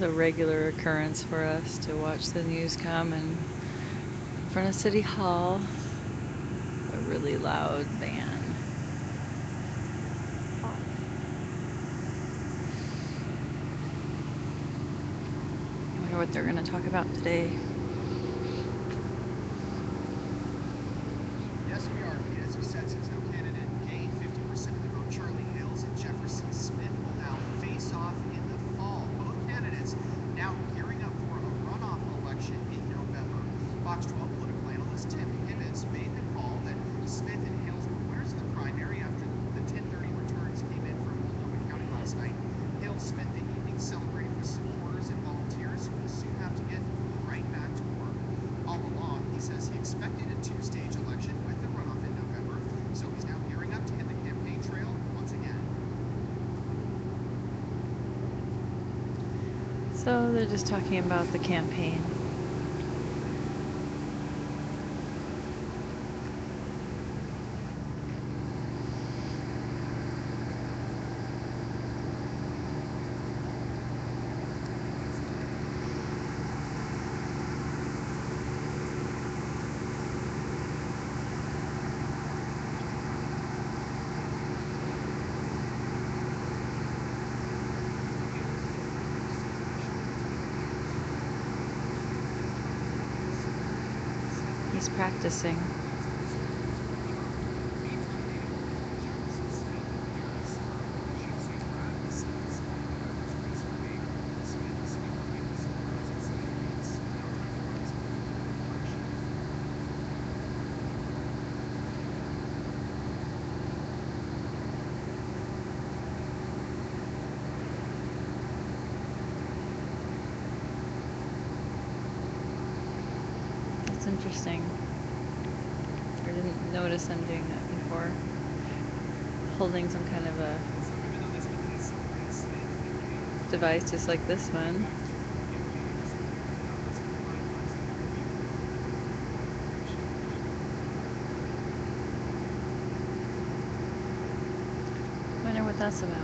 is a regular occurrence for us to watch the news come in front of City Hall. A really loud van. I wonder what they're going to talk about today. Yes, we are. As you said, since no candidate gained 50% of the vote, Charlie Hills and Jefferson Smith will now face off in the fall. Both candidates now gearing up for a runoff election in November. Fox 12 political analyst Tim Hibbets made the call that Smith and Hills were winners of the primary after the 10:30 returns came in from Multnomah County last night. Hills spent the evening celebrating with supporters and volunteers who will soon have to get right back to work. All along, he says he expected a two-stage election with the runoff in November, so he's now gearing up to hit the campaign trail once again. So they're just talking about the campaign. He's practicing. It's interesting. I didn't notice them doing that before. Holding some kind of a device just like this one. Wonder what that's about.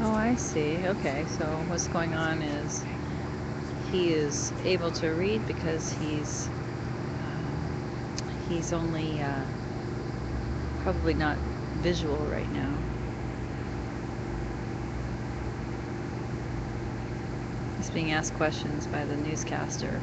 Oh, I see. Okay, so what's going on is he is able to read because he's only probably not visual right now. He's being asked questions by the newscaster.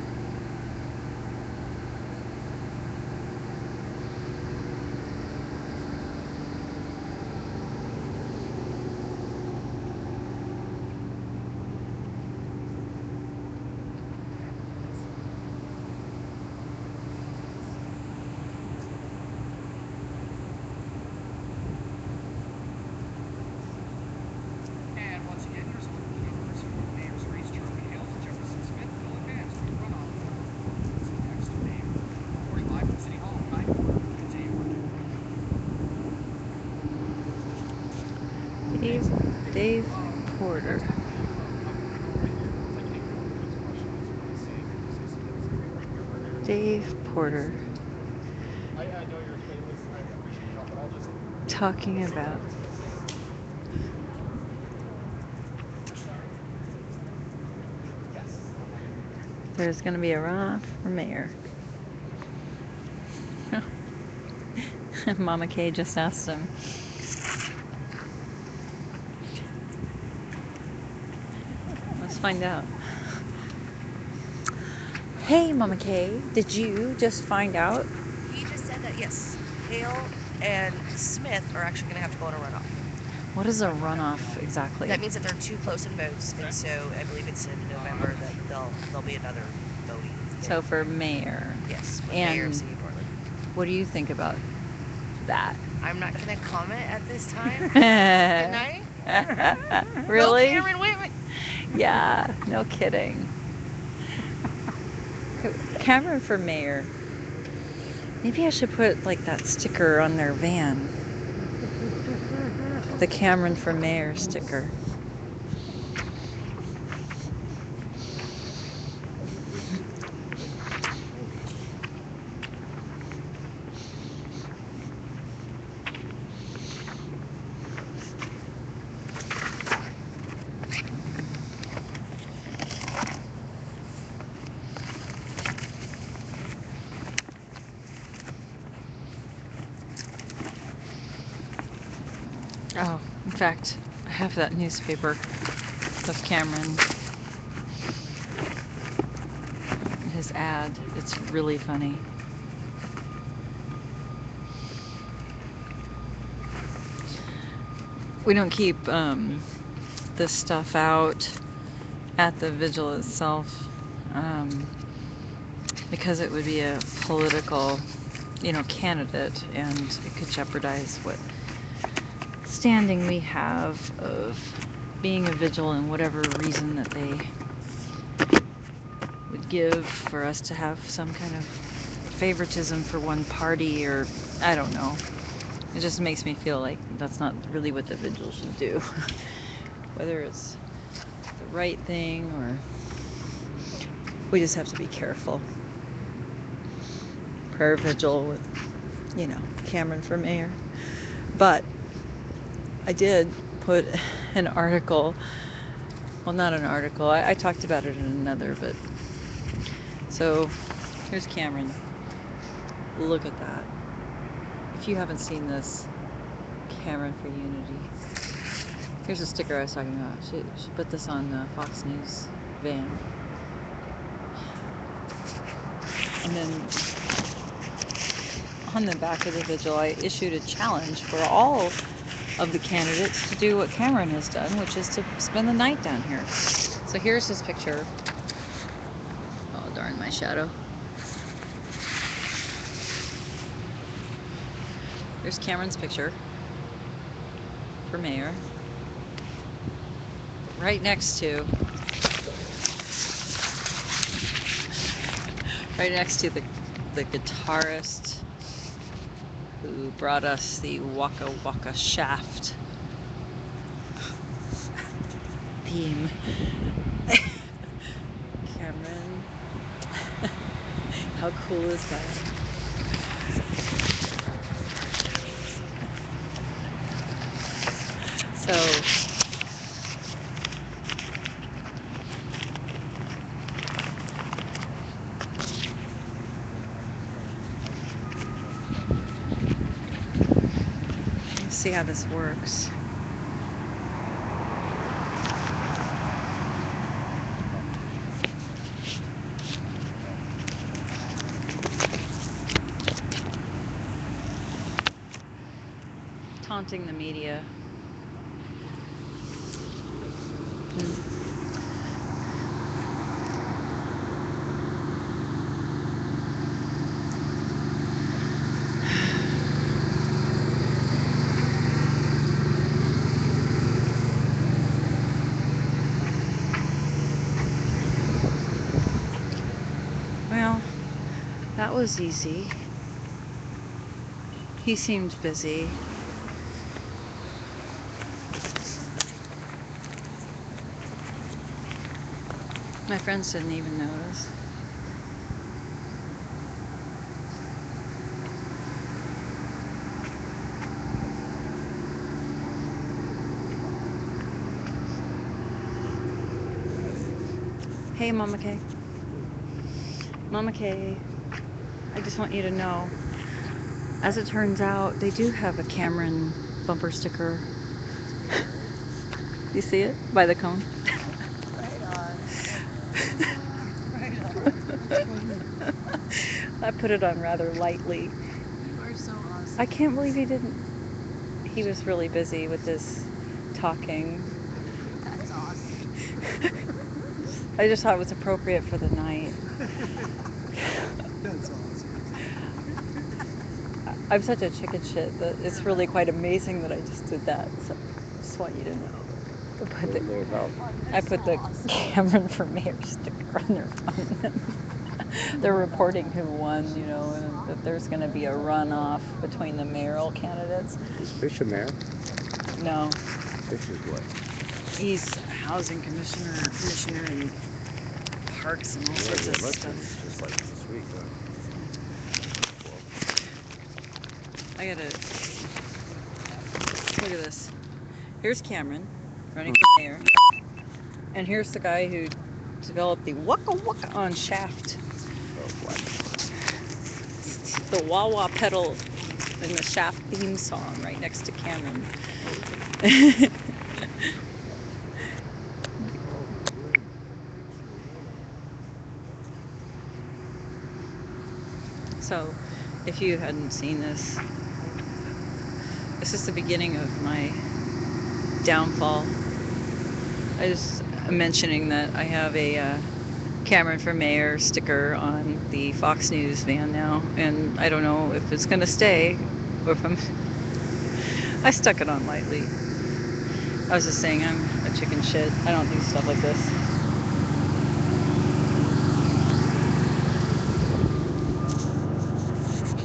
And once again, here's a look at the numbers for the mayor's race. Charlie Hills and Jefferson Smith will advance to the runoff. Next to Mayor. Reporting live from City Hall, I'm Dave Porter. Dave Porter. I know your playlist. I appreciate your help, but I'll just Talking about there's going to be a runoff for mayor. Mama Kay just asked him. Let's find out. Hey, Mama Kay, did you just find out? He just said that, yes, Hale and Smith are actually going to have to go on a runoff. What is a runoff exactly? That means that they're too close in votes, and so I believe it's in November that there'll be another voting. So for mayor. Yes, for mayor of And City of Portland. what do you think about that? I'm not going to comment at this time. Good night. Really? Go Cameron Whitman. Yeah, no kidding. Cameron for mayor. Maybe I should put like that sticker on their van. The Cameron for mayor sticker. Oh, in fact, I have that newspaper of Cameron, his ad. It's really funny. We don't keep this stuff out at the vigil itself because it would be a political, candidate, and it could jeopardize what standing we have of being a vigil and whatever reason that they would give for us to have some kind of favoritism for one party, or I don't know. It just makes me feel like that's not really what the vigil should do. Whether it's the right thing, or we just have to be careful. Prayer vigil with, Cameron for mayor. But I did put an article, well, not an article, I talked about it in another, but so here's Cameron. Look at that. If you haven't seen this, Cameron for Unity. Here's a sticker I was talking about. She put this on the Fox News van. And then on the back of the vigil, I issued a challenge for all of the candidates to do what Cameron has done, which is to spend the night down here. So here's his picture. Oh, darn, my shadow. There's Cameron's picture for mayor. Right next to the guitarist who brought us the Waka Waka Shaft theme. Cameron. How cool is that? So let's see how this works. Taunting the media. Well, that was easy. He seemed busy. My friends didn't even notice. Hey, Mama Kay. Mama Kay, I just want you to know, as it turns out, they do have a Cameron bumper sticker. You see it? By the cone? Right on. Right on. I put it on rather lightly. You are so awesome. I can't believe he didn't. He was really busy with his talking. That's awesome. I just thought it was appropriate for the night. That's awesome. I'm such a chicken shit that it's really quite amazing that I just did that. So I just want you to know. I put the Cameron for mayor sticker on their phone. They're reporting who won, and that there's going to be a runoff between the mayoral candidates. Is Fish a mayor? No, Fish is what? he's a housing commissioner and parks and all sorts of stuff. Just like this week, huh? I gotta look at this. Here's Cameron running for mayor, and here's the guy who developed the Waka Waka on Shaft. The wah wah pedal in the Shaft theme song right next to Cameron. So, if you hadn't seen this, this is the beginning of my downfall. I'm mentioning that I have a Cameron for Mayor sticker on the Fox News van now, and I don't know if it's gonna stay or if I stuck it on lightly. I was just saying I'm a chicken shit. I don't do stuff like this.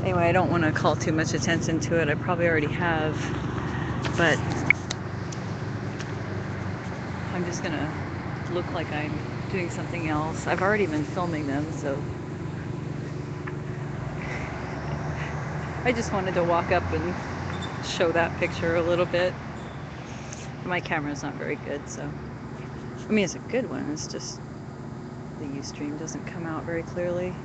Anyway, I don't want to call too much attention to it. I probably already have, but I'm just gonna look like I'm doing something else. I've already been filming them, so I just wanted to walk up and show that picture a little bit. My camera's not very good, so I mean, it's a good one. It's just the Ustream doesn't come out very clearly.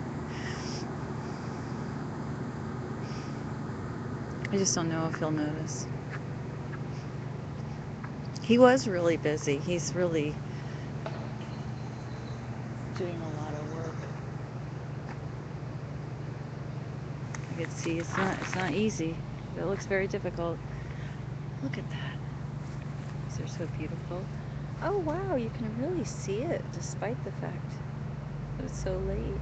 I just don't know if he'll notice. He was really busy. He's really doing a lot of work. I can see it's not easy. It looks very difficult. Look at that. They're so beautiful. Oh wow, you can really see it despite the fact that it's so late.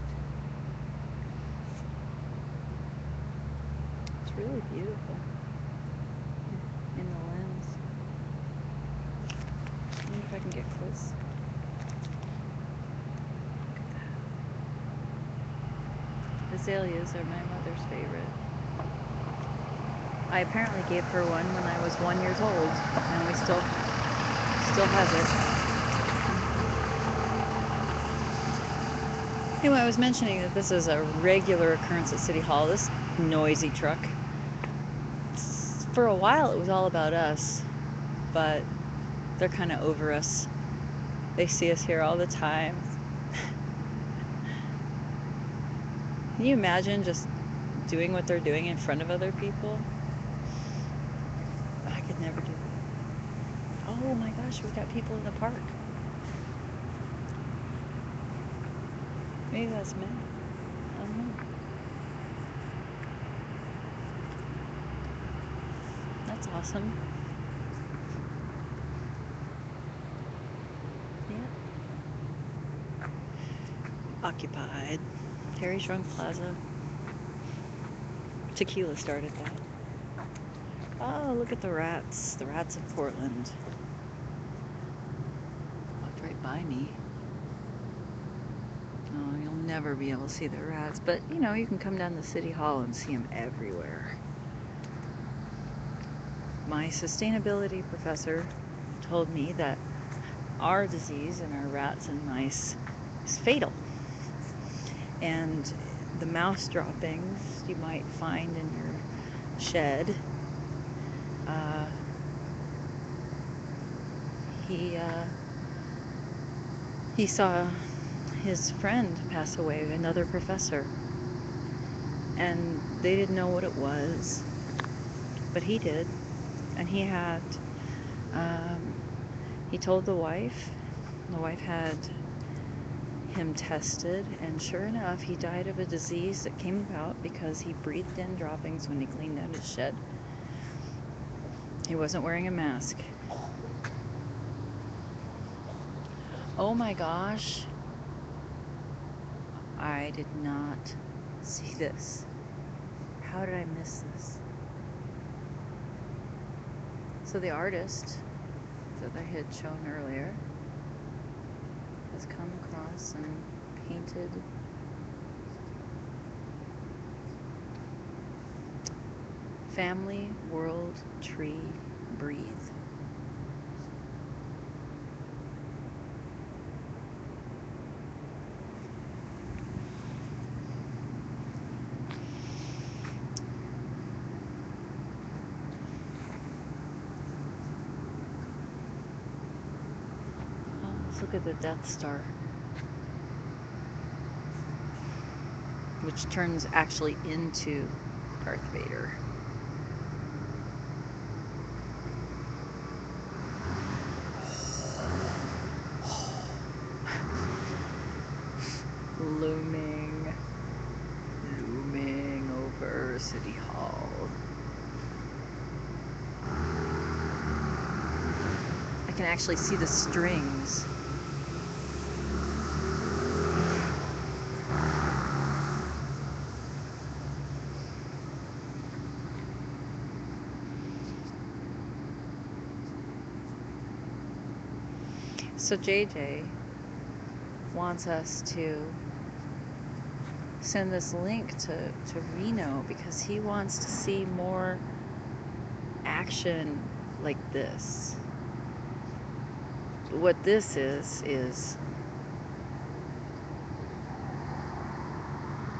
It's really beautiful in the lens. I wonder if I can get close. Look at that. Azaleas are my mother's favorite. I apparently gave her one when I was 1 year old, and we still has it. Anyway, I was mentioning that this is a regular occurrence at City Hall, this noisy truck. For a while it was all about us, but they're kind of over us. They see us here all the time. Can you imagine just doing what they're doing in front of other people? I could never do that. Oh my gosh, we got people in the park. Maybe that's May. I don't know. That's awesome. Yeah. Occupied. Harry Shrunk Plaza. Tequila started that. Oh, look at the rats. The rats of Portland. Walked right by me. Oh, you'll never be able to see the rats, but you know, you can come down to City Hall and see them everywhere. My sustainability professor told me that our disease in our rats and mice is fatal. And the mouse droppings you might find in your shed, he saw his friend pass away, another professor, and they didn't know what it was, but he did, and he had, he told the wife had him tested, and sure enough, he died of a disease that came about because he breathed in droppings when he cleaned out his shed. He wasn't wearing a mask. Oh my gosh. I did not see this. How did I miss this? So the artist that I had shown earlier has come across and painted Family, World, Tree, Breathe. Let's look at the Death Star, which turns actually into Darth Vader. looming over City Hall. I can actually see the strings. So JJ wants us to send this link to Reno because he wants to see more action like this. What this is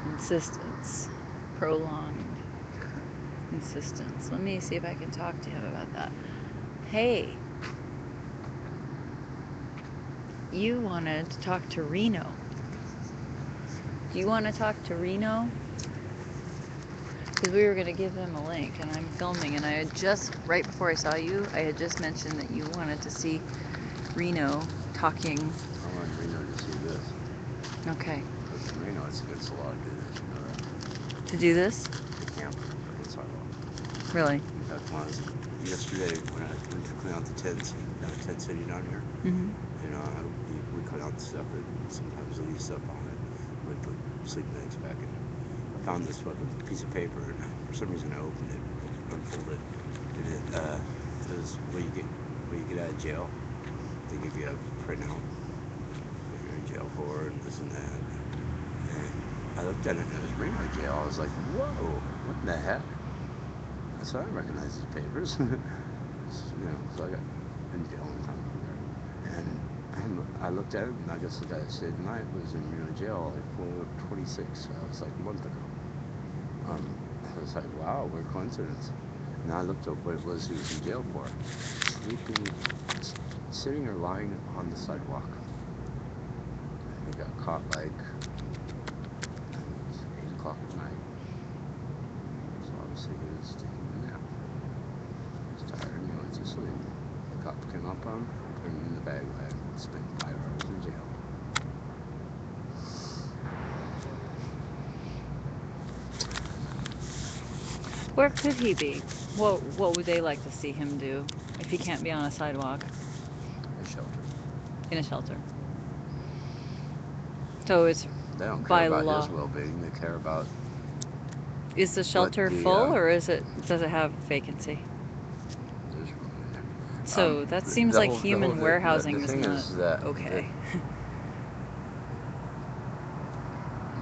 insistence, prolonged insistence. Let me see if I can talk to him about that. Hey, you wanted to talk to Reno. Do you want to talk to Reno? Because we were going to give him a link, and I'm filming, and I had just, right before I saw you, I had just mentioned that you wanted to see Reno talking. I want Reno to see this. Okay. Because in Reno, it's against the law to do this. You know that. To do this? The camp on the sidewalk. Really? In fact, yesterday when I went to clean out the tents, tent city down here, Mm-hmm. you know, we clean out the stuff that sometimes leaves up on it. We put sleeping bags back in. I found this fucking piece of paper, and for some reason I opened it, unfolded it, and it was when you get out of jail, they give you a printout what you're in jail for and this and that. And I looked at it and it was Reno jail. I was like, whoa, what the heck? I said, I recognize these papers. You know, so I got in jail one time over there. And I looked at it, and I guess the guy that stayed the night was in Reno jail like 26. So it was like a month ago. I was like, wow, what a coincidence. And I looked up what it was he was in jail for. Sleeping, sitting or lying on the sidewalk. He got caught like 8 o'clock at night. So obviously he was taking a nap. He was tired and he went to sleep. The cop came up on him, put him in the bag wagon, spent 5 hours in jail. Where could he be? What would they like to see him do if he can't be on a sidewalk? A shelter. In a shelter. So it's They don't by care about law. his well-being. They care about Is the shelter the, full, or does it have vacancy? there's room in there. So that seems like human warehousing the is thing not is that okay.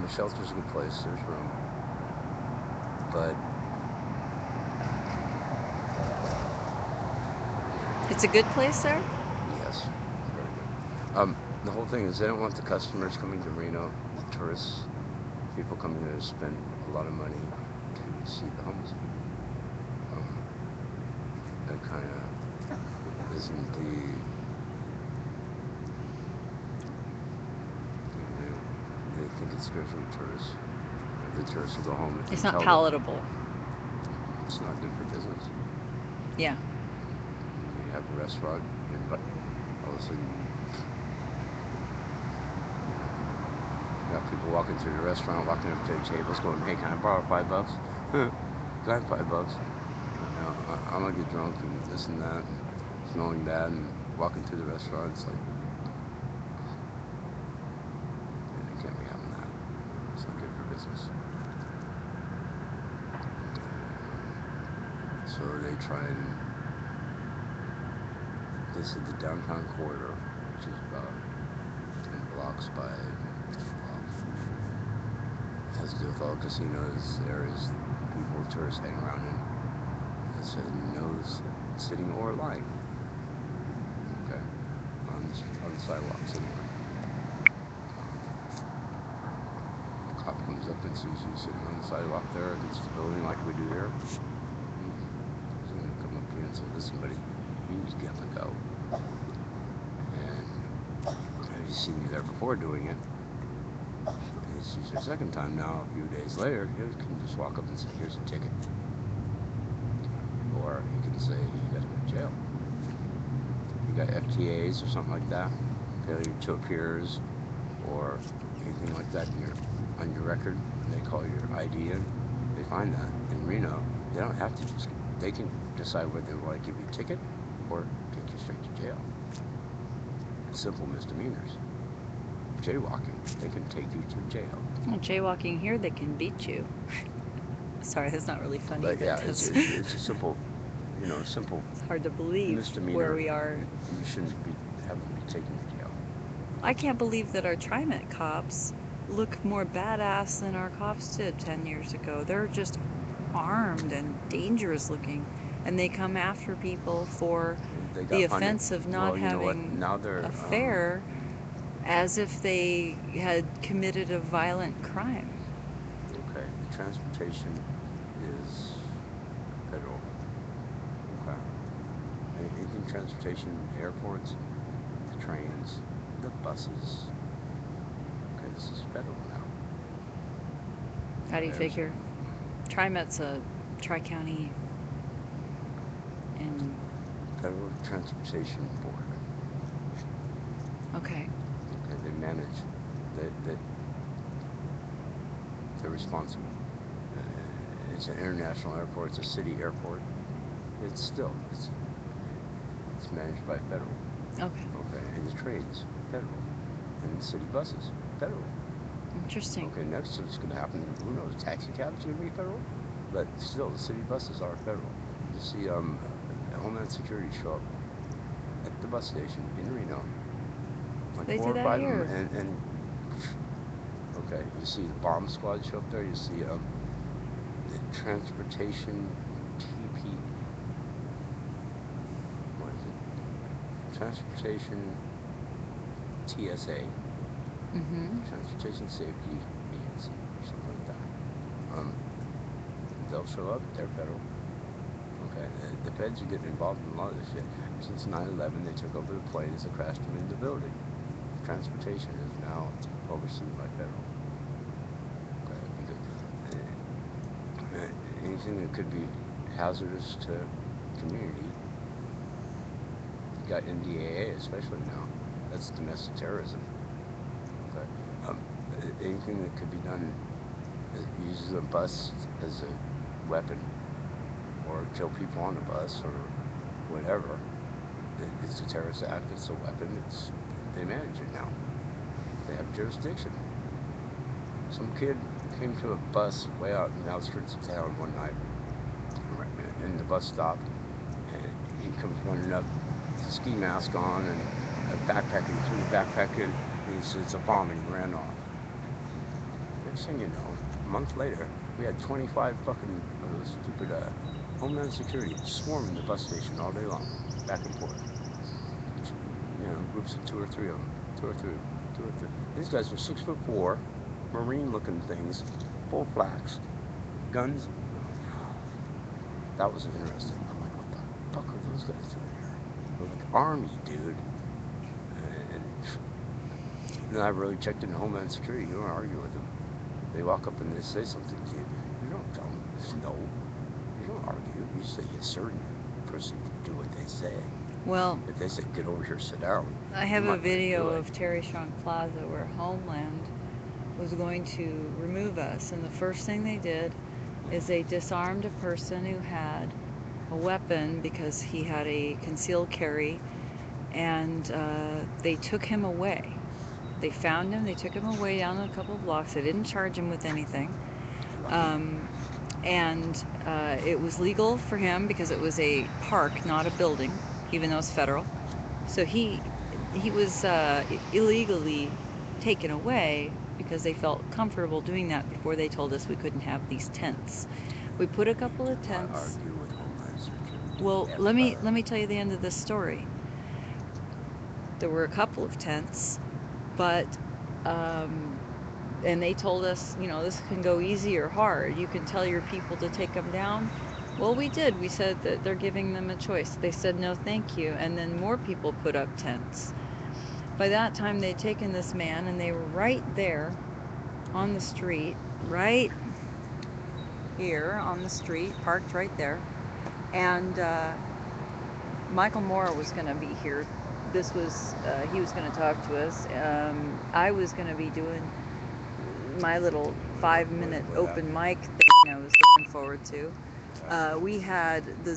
The shelter's a good place. There's room, but It's a good place there? yes, very good. The whole thing is they don't want the customers coming to Reno, the tourists, people coming there to spend a lot of money to see the homeless people. That kind of isn't they think it's good for the tourists. The tourists will go home and It's not tell palatable. them it's not good for business. Yeah. You have a restaurant, but all of a sudden you got people walking through the restaurant, walking up to the tables, going, "Hey, can I borrow $5? Can I have $5? You know, I'm gonna get drunk and this and that, and smelling bad, and walking through the restaurant. It's like, you can't be having that. It's not good for business." So they try and they said the downtown corridor, which is about 10 blocks by 12, has to do with all casinos, areas people, tourists hang around in. It said no sitting or lying. Okay, on the sidewalks anyway. The cop comes up and sees you sitting on the sidewalk there against the building like we do here. He's going to come up to you and say, "Listen, buddy, you need to get on the go." And have you seen you there before doing it? And he sees you a second time now, a few days later, you can just walk up and say, "Here's a ticket." Or he can say, "You got to go to jail. You got FTAs or something like that, failure to appears, or anything like put that in on your record, and they call your ID in, they find that. In Reno, they don't have to just, they can decide whether they want to give you a ticket or take you straight to jail. Simple misdemeanors. Jaywalking, they can take you to jail. Well, jaywalking here, they can beat you. Sorry, that's not really funny, But but yeah, it's a simple, simple it's hard to believe misdemeanor. where we are. You shouldn't be having to be taken to jail. I can't believe that our TriMet cops look more badass than our cops did 10 years ago. They're just armed and dangerous looking, and they come after people for They got the funded. offense of not Well, you know what? having Now they're a fare, as if they had committed a violent crime. okay. The transportation is federal. Okay. Anything transportation, airports, the trains, the buses. Okay, this is federal now. How do you There's- figure? TriMet's a tri-county and Federal Transportation Board. okay. Okay, they manage. They're responsible. It's an international airport. It's a city airport. It's managed by federal. Okay. Okay, and the trains, federal, and the city buses, federal. Interesting. Okay, next what's going to happen? Who knows? Taxi cabs going to be federal, but still, the city buses are federal. You see, Homeland Security show up at the bus station in Reno, like They 4 do or that 5 here. of them, and okay, you see the bomb squad show up there. You see the transportation TP. What is it? Transportation TSA. Mm-hmm. Transportation Safety Agency, or something like that. They'll show up. They're federal. Okay, the feds are getting involved in a lot of this shit. Since 9/11, they took over the planes that crashed them in the building. Transportation is now overseen by federal. Okay, because anything that could be hazardous to community, you got NDAA especially now. That's domestic terrorism. Okay, anything that could be done that uses a bus as a weapon or kill people on the bus or whatever. It's a terrorist act, it's a weapon, they manage it now. They have jurisdiction. Some kid came to a bus way out in the outskirts of town one night, and the bus stopped, and he comes running up, ski mask on, and a backpack, and he threw the backpack in, and he said, "It's a bomb," and he ran off. Next thing you know, a month later, we had 25 fucking stupid Homeland Security swarming the bus station all day long, back and forth. Groups of 2 or 3 of them, 2 or 3 of them, 2 or 3. These guys are 6'4", marine-looking things, full flax, guns. That was interesting. I'm like, what the fuck are those guys doing here? They're like, Army, dude. And then I really checked into Homeland Security. You don't argue with them. They walk up and they say something to you. You don't tell them no. You don't argue. You say yes, sir, and you proceed to do what they say. Well, If they say, get over here, sit down. I have you might a not do video it. of Terry Strong Plaza where Homeland was going to remove us, and the first thing they did is they disarmed a person who had a weapon because he had a concealed carry, and they took him away. They found him, they took him away down a couple of blocks. They didn't charge him with anything. And it was legal for him because it was a park, not a building, even though it's federal. So he was illegally taken away because they felt comfortable doing that before they told us we couldn't have these tents. We put a couple of Do not tents. argue with Homeland Security. Well, ever. let me tell you the end of this story. There were a couple of tents, but and they told us, this can go easy or hard. You can tell your people to take them down. Well, we did. We said that they're giving them a choice. They said no, thank you. And then more people put up tents. By that time, they'd taken this man, and they were right there on the street, right here on the street, parked right there. And Michael Moore was going to be here. He was going to talk to us. I was going to be doing my little 5-minute What open happened? mic thing I was looking forward to. We had the